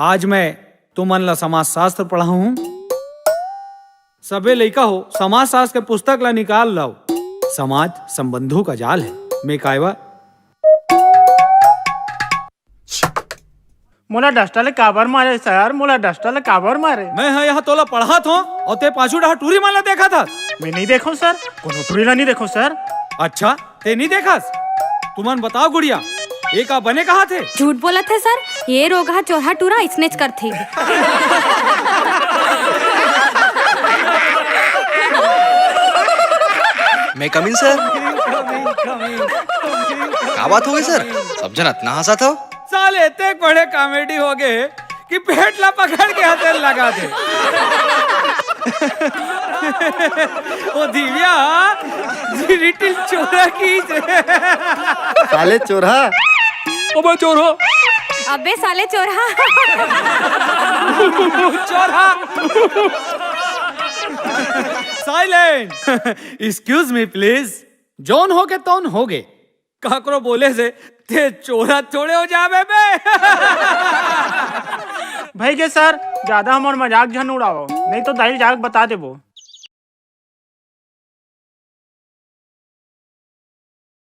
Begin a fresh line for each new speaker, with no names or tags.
आज मैं तुमन ला समाज शास्त्र पढ़ाऊं। सबे लइका हो समाज शास्त्र के पुस्तक ला निकाल लाओ। समाज संबंधों का जाल है। मैं कायवा
मोला डस्टल काबर मारे सर, मोला डस्टल काबर मारे।
मैं यहाँ तोला पढ़ा था और ते पाछू डहा टूरी माला देखा था।
मैं नहीं देखो सर, कोनो टुरीला नहीं देखो सर।
अच्छा ते नहीं देखा? तुमन बताओ गुड़िया, एक आप बने कहा थे?
झूठ बोला थे सर, ये रोगा चोरा टूरा स्नेच कर थी।
मैं कमिन सर। क्या बात हो गई सर, सब जन इतना हंसा था।
साले इतने बड़े कॉमेडी हो गए कि पेट ला पकड़ के हाथ लगा दे। ओ दिव्या लिटिल चोरा की
साले चोरा।
ओबे चोरो,
अबे साले चोरा।
चोरा। Silent. Excuse me please. John हो के तौन हो गए, काकरो बोले से ते चोरा थोड़े हो जावे बे।
भाई के सर ज्यादा हमार मजाक झन उड़ाओ, नहीं तो दाइल जाग बता देबो।